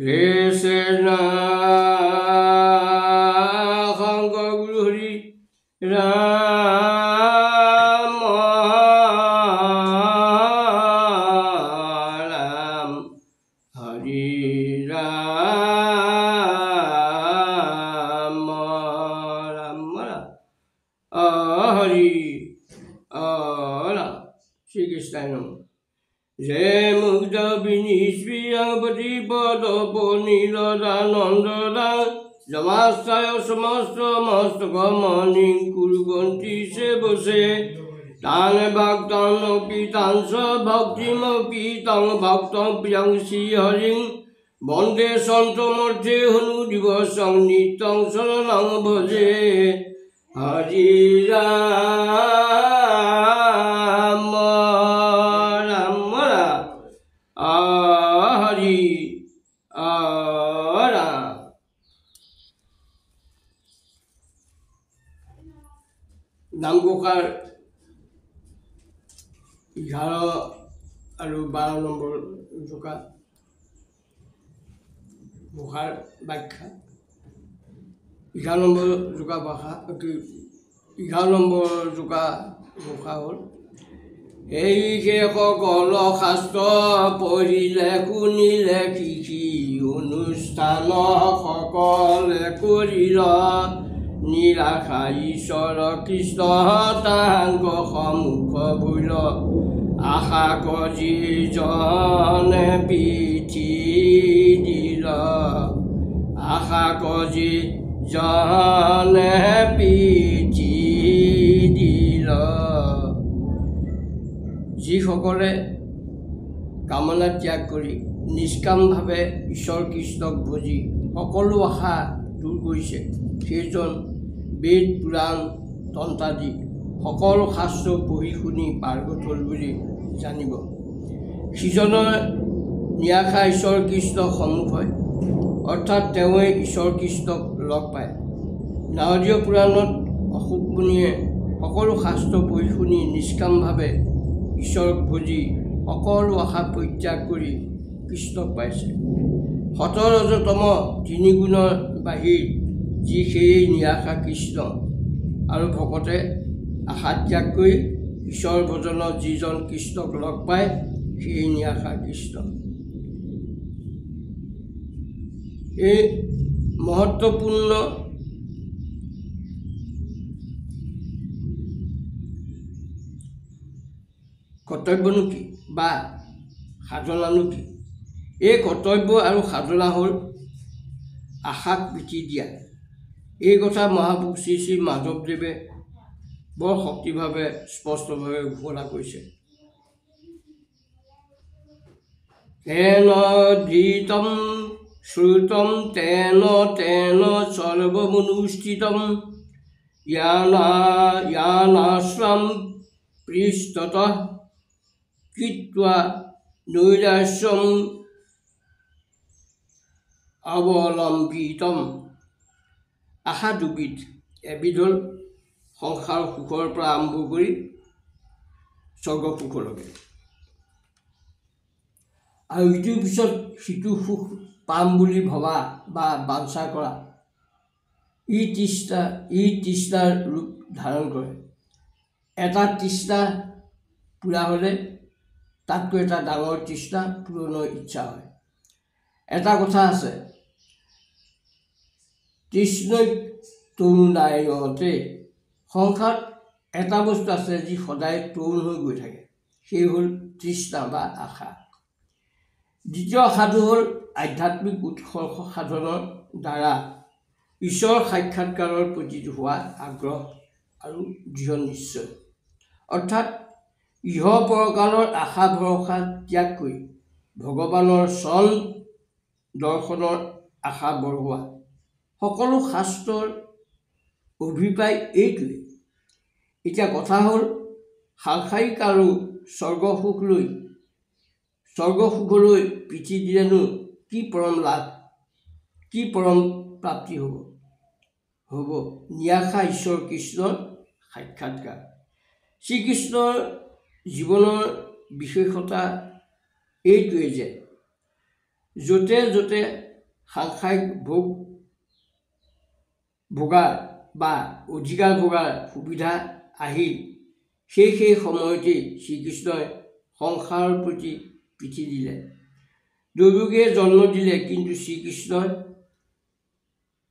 Krishna Shankar Guru Hari Ram Ram Hari Ram Ram Hari Ram Shri Krishna Jai Mukta Vinishviyangpati Padaponi Nanda Jamastaya Samasta Mastakamanning Kuruganti Sebase Tane Bhaktan Pitansa Bhaktimapi Tang Bhaktan Priyangsi Haring Bande Santamarte Hanu Divasang Nitang Saranang Bhaje Hari Rama Hari Ram নামঘোষাৰ 11 আৰু 12 number জোকা ঘোষাৰ ব্যাখ্যা 11 number জোকা ভাষা 11 number জোকা ঘোষা হ'ল এই সকল শাস্ত্ৰ পঢ়িলে শুনিলে কৃষি অনুষ্ঠান সকলে কৰিল নিৰাশা ঈশ্বৰ কৃষ্ণ তাহাঙ্ক সন্মুখ ভৈল আশা কৰি জনে পিঠি দিল আশা কৰি জনে পিঠি দিল যিসকলে কামনা ত্যাগ কৰি নিষ্কামভাৱে ঈশ্বৰ কৃষ্ণক ভজি সকলো আশা দূৰ কৰিছে সেইজন বেদ পুৰাণ তন্ত্ৰাদি সকলো শাস্ত্ৰ পঢ়ি শুনি পাৰ্গত হ'ল বুলি জানিব সিজনৰ নিৰাশা ঈশ্বৰ কৃষ্ণক সন্মুখ হয় অৰ্থাৎ তেওঁৱে ঈশ্বৰ কৃষ্ণক লগ পায় নাৰদীয় পুৰাণত অশোক মুনিয়ে সকলো শাস্ত্ৰ পঢ়ি শুনি নিষ্কামভাৱে ঈশ্বৰক ভজি সকলো আশা পৰিত্যাগ কৰি কৃষ্ণক পাইছে সতৰজতম তিনি গুণৰ বাহিৰ যি সেই নিৰাশা কৃষ্ণ আৰু ভকতে আশা ত্যাগ কৰি ঈশ্বৰ ভজনত যিজন কৃষ্ণক লগ পায় সেই নিৰাশা কৃষ্ণ এই মহত্বপূৰ্ণ কৰ্তব্যনো কি বা সাধনানো কি এই কৰ্তব্য আৰু সাধনা হ'ল আশাক পিঠি দিয়া এই কথা মহাপুৰুষ শ্ৰী শ্ৰী মাধৱদেৱে বৰ শক্তিভাৱে স্পষ্টভাৱে ঘোষণা কৰিছে তেন ধৃতম শ্ৰুতম তেন তেন সৰ্বমনুষ্ঠিতম য়ানাশ্ৰম পৃষ্ঠতঃ কৃত্বা নৈৰাশ্যম অৱলম্বিতম আশা দুবিধ এবিধ হ'ল সংসাৰ সুখৰ পৰা আৰম্ভ কৰি স্বৰ্গ সুখলৈকে আৰু ইটোৰ পিছত সিটো সুখ পাম বুলি ভবা বা বাঞ্ছা কৰা ই তৃষ্ণাৰ ৰূপ ধাৰণ কৰে এটা তৃষ্ণা পূৰা হ'লে তাতকৈ এটা ডাঙৰ তৃষ্ণা পূৰণৰ ইচ্ছা হয় এটা কথা আছে তৃষ্ণৈ তৰুণায়তে সংসাৰত এটা বস্তু আছে যি সদায় তৰুণ হৈ গৈ থাকে সেই হ'ল তৃষ্ণা বা আশা দ্বিতীয় আশাটো হ'ল আধ্যাত্মিক উৎকৰ্ষ সাধনৰ দ্বাৰা ঈশ্বৰ সাক্ষাৎকাৰৰ প্ৰতি হোৱা আগ্ৰহ আৰু দৃঢ় নিশ্চয় অৰ্থাৎ ইহ পৰকালৰ আশা ভৰসা ত্যাগ কৰি ভগৱানৰ চৰণ দৰ্শনৰ আশা বঢ়োৱা সকলো শাস্ত্ৰৰ অভিপ্ৰায় এইটোৱে এতিয়া কথা হ'ল সাংসাৰিক আৰু স্বৰ্গসুখলৈ পিঠি দিলেনো কি পৰম লাভ কি পৰম প্ৰাপ্তি হ'ব নিৰাশা ঈশ্বৰ কৃষ্ণৰ সাক্ষাৎকাৰ শ্ৰীকৃষ্ণৰ জীৱনৰ বিশেষতা এইটোৱে যে য'তে য'তে সাংসাৰিক ভোগাৰ বা অধিকাৰ ভোগাৰ সুবিধা আহিল সেই সময়তেই শ্ৰীকৃষ্ণই সংসাৰৰ প্ৰতি পিঠি দিলে। দৈৱকীয়ে জন্ম দিলে, কিন্তু শ্ৰীকৃষ্ণই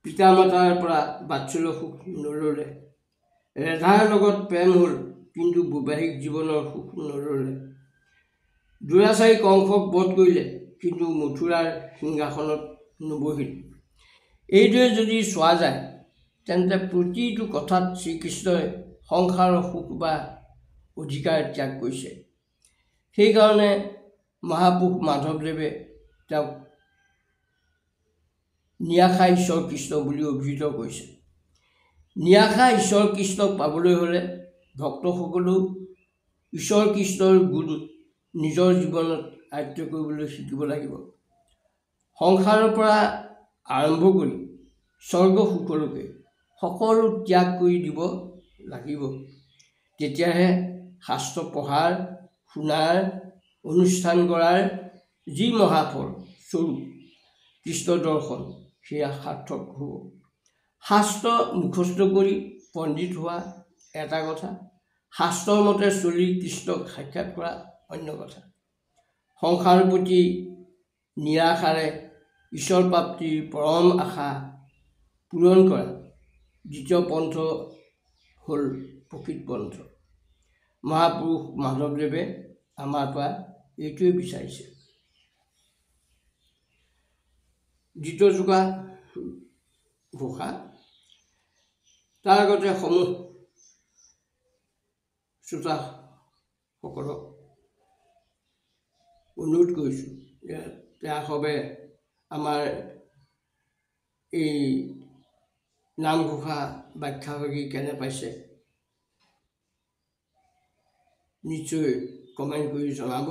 পিতা মাতাৰ পৰা বাৎসল্য সুখ নল'লে। ৰাধাৰ লগত প্ৰেম হ'ল, কিন্তু বৈবাহিক জীৱনৰ সুখ নল'লে। দুৰাচাৰী কংসক বধ কৰিলে, কিন্তু মথুৰাৰ সিংহাসনত নবহিল। এইদৰে যদি চোৱা যায়, তেন্তে প্ৰতিটো কথাত শ্ৰীকৃষ্ণই সংসাৰৰ সুখ বা অধিকাৰ ত্যাগ কৰিছে। সেইকাৰণে মহাপুৰুষ মাধৱদেৱে তেওঁক নিৰাশা ঈশ্বৰ কৃষ্ণ বুলি অভিহিত কৰিছে। নিৰাশা ঈশ্বৰ কৃষ্ণক পাবলৈ হ'লে ভক্তসকলেও ঈশ্বৰ কৃষ্ণৰ গুণ নিজৰ জীৱনত আয়ত্ব কৰিবলৈ শিকিব লাগিব। সংসাৰৰ পৰা আৰম্ভ কৰি স্বৰ্গ সুখলৈকে সকলো ত্যাগ কৰি দিব লাগিব। তেতিয়াহে শাস্ত্ৰ পঢ়াৰ, শুনাৰ, অনুষ্ঠান কৰাৰ যি মহাফল স্বৰূপ কৃষ্ণ দৰ্শন, সেয়া সাৰ্থক হ'ব। শাস্ত্ৰ মুখস্থ কৰি পণ্ডিত হোৱা এটা কথা, শাস্ত্ৰৰ মতে চলি কৃষ্ণক সাক্ষাৎ কৰা অন্য কথা। সংসাৰৰ প্ৰতি নিৰাশাৰে ঈশ্বৰ প্ৰাপ্তিৰ পৰম আশা পূৰণ কৰা দ্বিতীয় পন্থ হ'ল প্ৰকৃত পন্থ। মহাপুৰুষ মাধৱদেৱে আমাৰ পৰা এইটোৱে বিচাৰিছে। দ্বিতীয়জোপা ঘোষা। তাৰ আগতে সমূহ শ্ৰোতাসকলক অনুৰোধ কৰিছোঁ যে তেওঁলোকে আমাৰ এই নামঘোষা ব্যাখ্যাভাগী কেনে পাইছে নিশ্চয় কমেণ্ট কৰি জনাব,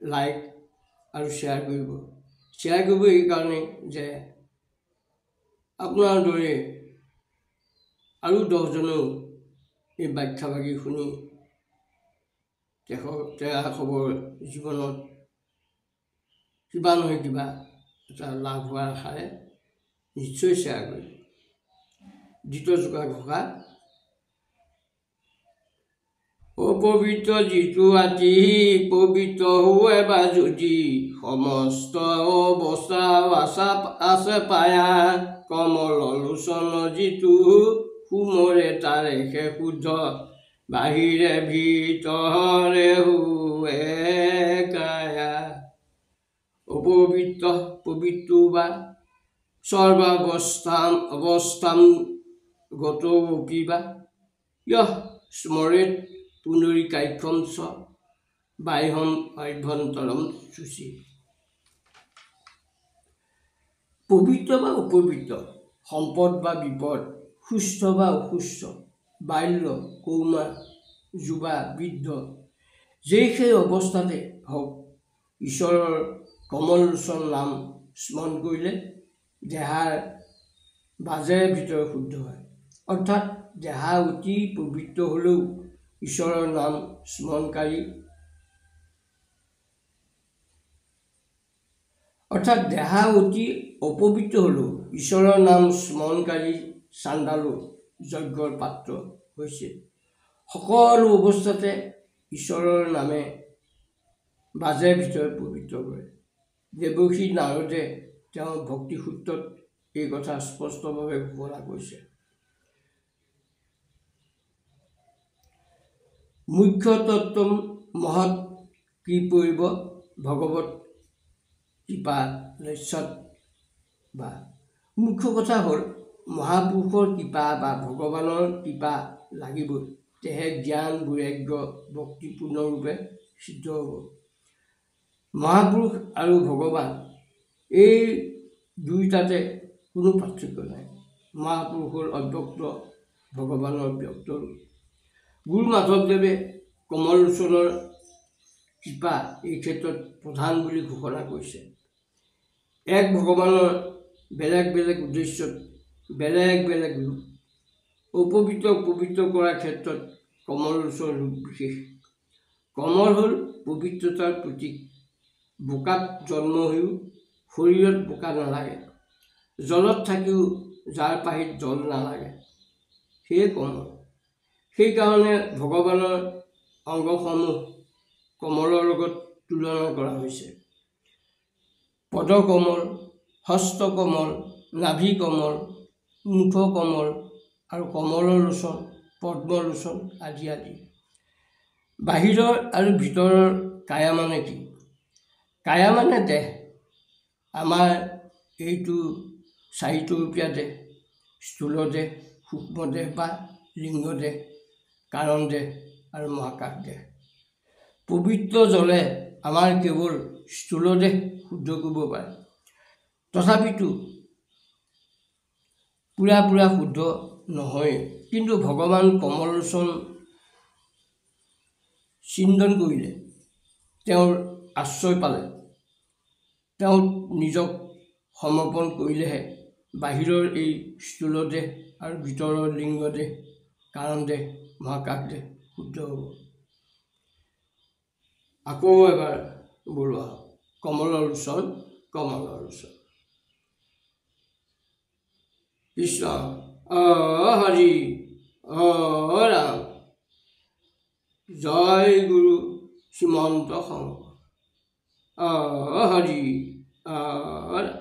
লাইক আৰু শ্বেয়াৰ কৰিব। শ্বেয়াৰ কৰিব এইকাৰণে যে আপোনাৰ দৰে আৰু 10জনেও এই ব্যাখ্যাভাগী শুনি তেওঁলোকৰ জীৱনত কিবা নহয় কিবা এটা লাভ হোৱাৰ আশাৰে নিশ্চয় শ্বেয়াৰ কৰিব। দ্বিতীয়জোপা ঘোষা। অপবিত্ৰ যিটো ৰাতি পবিত্ৰ হোৱে বা যদি, সমস্ত অৱস্থা আছে পায়া, কমল লোচন যিটো সুমৰে তাৰে সে শুদ্ধ, বাহিৰে ভিতৰে হুৱে কায়া। অপবিত্ৰ পবিত্ৰ বা সৰ্বাৱস্থাম গতোপি বা ইয়ঃ স্মৰেত পুনৰিকাক্ষম চ বাহ্যম অভ্যন্তৰম শুচি। পবিত্ৰ বা অপবিত্ৰ, সম্পদ বা বিপদ, সুস্থ বা অসুস্থ, বাল্য কৌমাৰ, যুৱা বৃদ্ধ, সেই অৱস্থাতে হওক ঈশ্বৰৰ কমললোচন নাম স্মৰণ কৰিলে দেহাৰ বাজেৰে ভিতৰে শুদ্ধ হয়। অৰ্থাৎ দেহা অতি পবিত্ৰ হ'লেও ঈশ্বৰৰ নাম স্মৰণকাৰী দেহা অতি অপবিত্ৰ হ'লেও ঈশ্বৰৰ নাম স্মৰণকাৰী চাণ্ডালো যজ্ঞৰ পাত্ৰ হৈছে। সকলো অৱস্থাতে ঈশ্বৰৰ নামে বাজে ভিতৰত পবিত্ৰ কৰে। দেৱৰ্ষি নাৰদে তেওঁৰ ভক্তিসূত্ৰত এই কথা স্পষ্টভাৱে ঘোষণা কৰিছে। মুখ্য তত্ত্বম মহৎ কি পৰিব ভগৱত কৃপা লস্যত বা। মুখ্য কথা হ'ল মহাপুৰুষৰ কৃপা বা ভগৱানৰ কৃপা লাগিবই, তেহে জ্ঞান বৈৰাগ্য ভক্তি পূৰ্ণৰূপে সিদ্ধ হ'ব। মহাপুৰুষ আৰু ভগৱান এই দুয়োটাতে কোনো পাৰ্থক্য নাই। মহাপুৰুষ হ'ল অব্যক্ত, ভগৱানৰ ব্যক্ত ৰূপ। গুৰু মাধৱদেৱে কমললোচনৰ কৃপা এই ক্ষেত্ৰত প্ৰধান বুলি ঘোষণা কৰিছে। এক ভগৱানৰ বেলেগ বেলেগ উদ্দেশ্যত বেলেগ বেলেগ ৰূপ। অপবিত্ৰ পবিত্ৰ কৰাৰ ক্ষেত্ৰত কমললোচন ৰূপ বিশেষ। কমল হ'ল পবিত্ৰতাৰ প্ৰতীক। বোকাত জন্ম হৈও শৰীৰত বোকা নালাগে। জলত থাকিও যাৰ পাহিত জল নালাগে সেয়ে কমল। সেইকাৰণে ভগৱানৰ অংগসমূহ কমলৰ লগত তুলনা কৰা হৈছে। পদকমল, হস্তকমল, নাভি কমল, মুখ কমল আৰু কমললোচন, পদ্মলোচন আদি আদি। বাহিৰৰ আৰু ভিতৰৰ কায়া মানে কি? কায়া মানে দেহ। আমাৰ এইটো চাৰিতৰপীয়া দেহ, স্থূল দেহ, সূক্ষ্ম দেহ বা লিংগ দেহ, কাৰণ দেহ আৰু মহাকাশ দেহ। পবিত্ৰ জলে আমাৰ কেৱল স্থূল দেহ শুদ্ধ কৰিব পাৰে, তথাপিতো পুৰা শুদ্ধ নহয়। কিন্তু ভগৱান কমললোচন চিন্তন কৰিলে, তেওঁৰ আশ্ৰয় পালে, তেওঁ নিজক সমৰ্পণ কৰিলেহে বাহিৰৰ এই স্থূল দেহ আৰু ভিতৰৰ লিংগ দেহ, কাৰণ দেহ, মহাকাশ দেহ শুদ্ধ হ'ব। আকৌ এবাৰ বোলোৱা কমললোচন, কমললোচন। কৃষ্ণ হৰি ৰাম। জয় গুৰু শ্ৰীমন্ত শংকৰ। হৰি ৰাম।